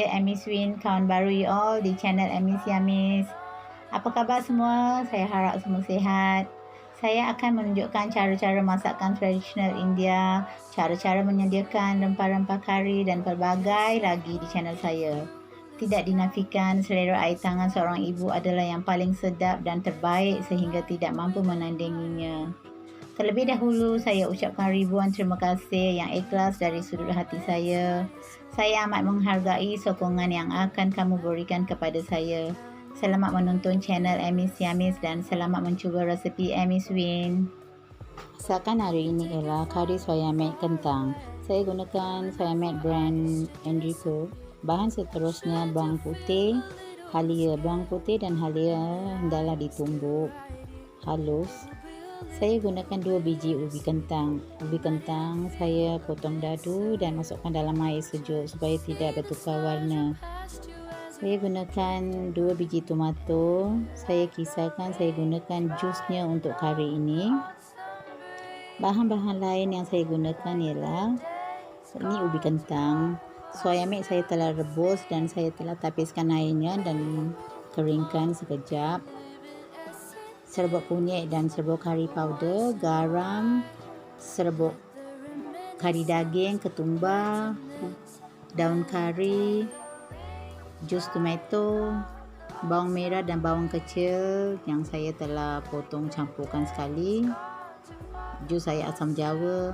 saya Amy Swin, kawan baru you all di channel Amy Siamis. Apa khabar semua? Saya harap semua sihat. Saya akan menunjukkan cara-cara masakan tradisional India, cara-cara menyediakan rempah-rempah kari dan pelbagai lagi di channel saya. Tidak dinafikan, selera air tangan seorang ibu adalah yang paling sedap dan terbaik sehingga tidak mampu menandinginya. Terlebih dahulu, saya ucapkan ribuan terima kasih yang ikhlas dari sudut hati saya. Saya amat menghargai sokongan yang akan kamu berikan kepada saya. Selamat menonton channel Amy Siamis dan selamat mencuba resepi Amy Swin. Masakan hari ini ialah kari soya milk kentang. Saya gunakan soya milk brand Enrico. Bahan seterusnya bawang putih, halia. Bawang putih dan halia hendaklah ditumbuk halus. Saya gunakan 2 biji ubi kentang. Ubi kentang saya potong dadu dan masukkan dalam air sejuk supaya tidak bertukar warna. Saya gunakan 2 biji tomato. Saya kisarkan, saya gunakan jusnya untuk kari ini. Bahan-bahan lain yang saya gunakan ialah ini ubi kentang. Soya milk saya telah rebus dan saya telah tapiskan airnya dan keringkan sekejap. Serbuk kunyit dan serbuk kari powder, garam, serbuk kari daging, ketumbar, daun kari, jus tomato, bawang merah dan bawang kecil yang saya telah potong campurkan sekali, jus saya asam jawa,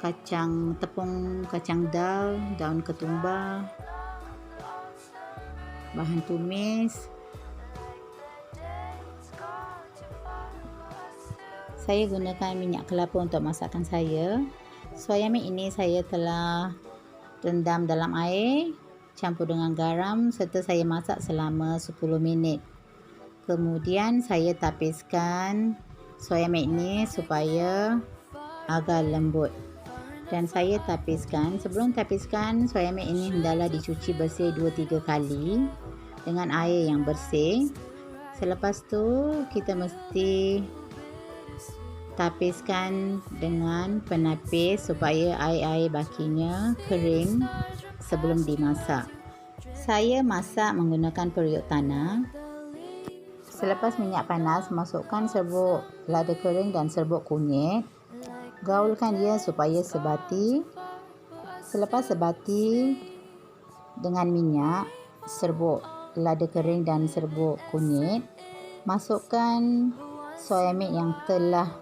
kacang tepung, kacang dal, daun ketumbar, bahan tumis. Saya gunakan minyak kelapa untuk masakan saya. Soya milk ini saya telah rendam dalam air, campur dengan garam serta saya masak selama 10 minit. Kemudian saya tapiskan soya milk ini supaya agak lembut. Dan saya tapiskan, sebelum tapiskan soya milk ini hendaklah dicuci bersih 2-3 kali dengan air yang bersih. Selepas tu kita mesti tapiskan dengan penapis supaya air-air bakinya kering sebelum dimasak. Saya masak menggunakan periuk tanah. Selepas minyak panas, masukkan serbuk lada kering dan serbuk kunyit. Gaulkan ia supaya sebati. Selepas sebati dengan minyak, serbuk lada kering dan serbuk kunyit, masukkan soya milk yang telah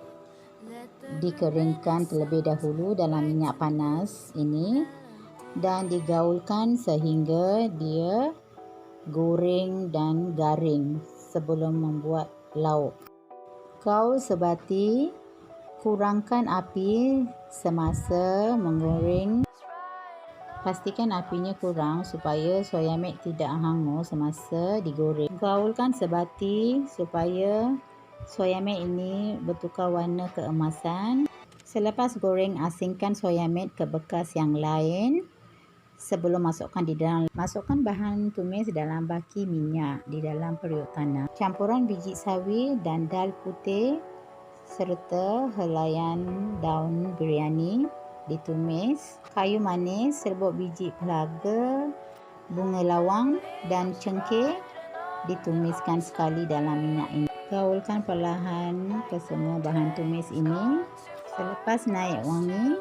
dikeringkan terlebih dahulu dalam minyak panas ini dan digaulkan sehingga dia goreng dan garing sebelum membuat lauk. Gaul sebati, kurangkan api semasa menggoreng. Pastikan apinya kurang supaya soya milk tidak hangus semasa digoreng. Gaulkan sebati supaya soya milk ini bertukar warna keemasan. Selepas goreng, asingkan soya milk ke bekas yang lain sebelum masukkan di dalam. Masukkan bahan tumis dalam baki minyak di dalam periuk tanah. Campuran biji sawi dan dal putih serta helaian daun biryani ditumis. Kayu manis, serbuk biji pelaga, bunga lawang dan cengkeh ditumiskan sekali dalam minyak ini. Gaulkan perlahan ke semua bahan tumis ini. Selepas naik wangi,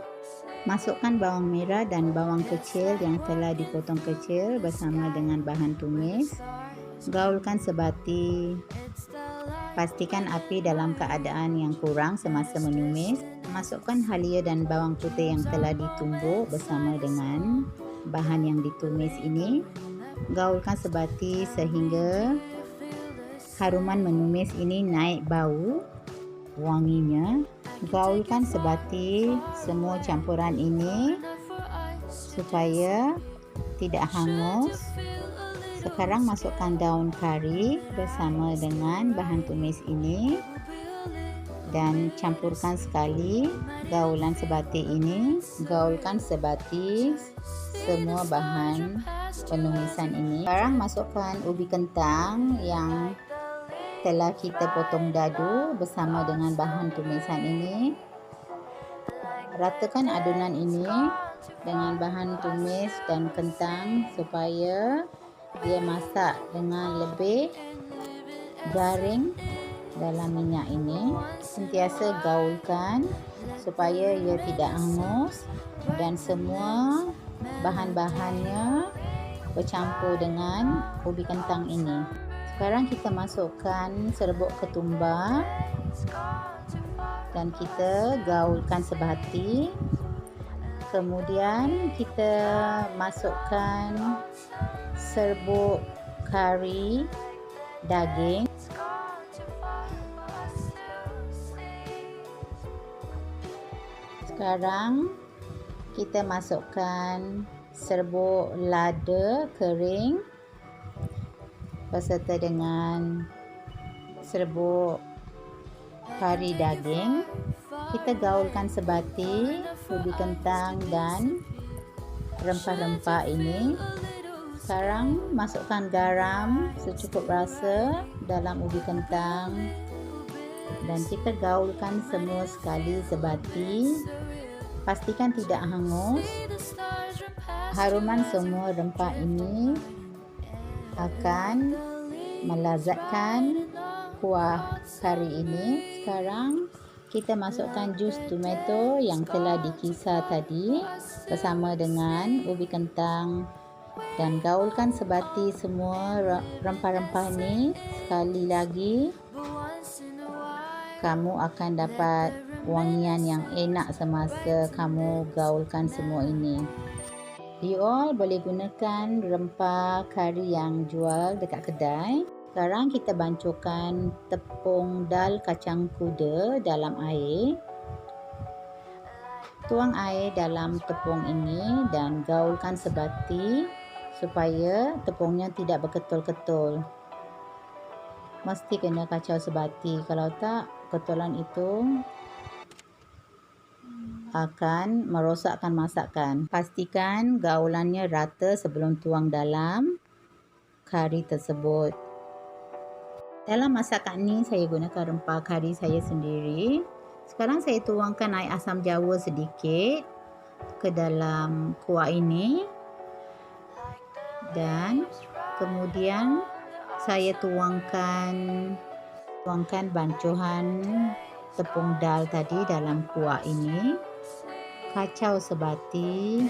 masukkan bawang merah dan bawang kecil yang telah dipotong kecil bersama dengan bahan tumis. Gaulkan sebati. Pastikan api dalam keadaan yang kurang semasa menumis. Masukkan halia dan bawang putih yang telah ditumbuk bersama dengan bahan yang ditumis ini. Gaulkan sebati sehingga haruman menumis ini naik bau wanginya. Gaulkan sebati semua campuran ini supaya tidak hangus. Sekarang masukkan daun kari bersama dengan bahan tumis ini dan campurkan sekali gaulan sebati ini. Gaulkan sebati semua bahan penumisan ini. Sekarang masukkan ubi kentang yang telah kita potong dadu bersama dengan bahan tumisan ini. Ratakan adunan ini dengan bahan tumis dan kentang supaya dia masak dengan lebih garing dalam minyak ini. Sentiasa gaulkan supaya ia tidak hangus dan semua bahan-bahannya bercampur dengan ubi kentang ini. Sekarang kita masukkan serbuk ketumbar dan kita gaulkan sebati. Kemudian kita masukkan serbuk kari daging. Sekarang kita masukkan serbuk lada kering beserta dengan serbuk kari daging. Kita gaulkan sebati, ubi kentang dan rempah-rempah ini. Sekarang masukkan garam secukup rasa dalam ubi kentang dan kita gaulkan semua sekali sebati. Pastikan tidak hangus. Haruman semua rempah ini akan melazatkan kuah kari ini. Sekarang kita masukkan jus tomato yang telah dikisar tadi bersama dengan ubi kentang dan gaulkan sebati semua rempah-rempah ini sekali lagi. Kamu akan dapat wangian yang enak semasa kamu gaulkan semua ini. You all boleh gunakan rempah kari yang jual dekat kedai. Sekarang kita bancuhkan tepung dal kacang kuda dalam air. Tuang air dalam tepung ini dan gaulkan sebati supaya tepungnya tidak berketul-ketul. Mesti kena kacau sebati, kalau tak ketulan itu akan merosakkan masakan. Pastikan gaulannya rata sebelum tuang dalam kari tersebut. Dalam masakan ini saya gunakan rempah kari saya sendiri. Sekarang saya tuangkan air asam jawa sedikit ke dalam kuah ini. Dan kemudian saya tuangkan bancuhan tepung dal tadi dalam kuah ini. Kacau sebati.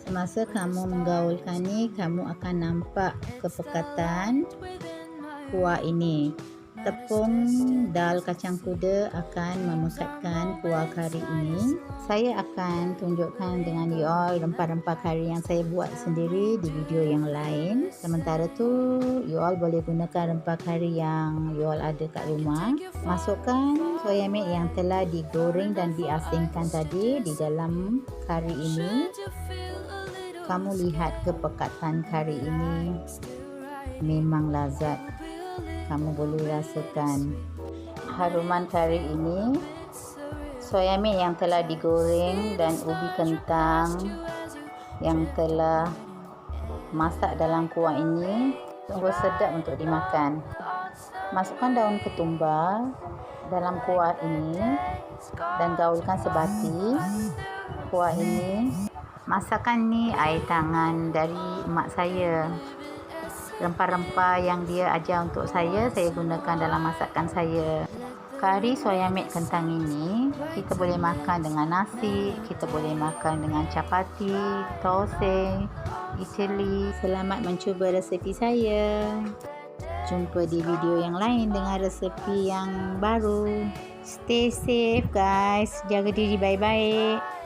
Semasa kamu menggaulkan ni, kamu akan nampak kepekatan kuah ini. Tepung dal kacang kuda akan memekatkan kuah kari ini. Saya akan tunjukkan dengan you all rempah-rempah kari yang saya buat sendiri di video yang lain. Sementara tu, you all boleh gunakan rempah kari yang you all ada kat rumah. Masukkan soya milk yang telah digoreng dan diasingkan tadi di dalam kari ini. Kamu lihat kepekatan kari ini memang lazat. Kamu boleh rasakan haruman kari ini. Soya milk yang telah digoreng dan ubi kentang yang telah masak dalam kuah ini sungguh sedap untuk dimakan. Masukkan daun ketumbar dalam kuah ini dan gaulkan sebati kuah ini. Masakan ni air tangan dari mak saya. Rempah-rempah yang dia ajar untuk saya gunakan dalam masakan saya. Kari soya milk kentang ini kita boleh makan dengan nasi, kita boleh makan dengan chapati, toasting, idli. Selamat mencuba resepi saya. Jumpa di video yang lain dengan resepi yang baru. Stay safe guys, jaga diri baik-baik.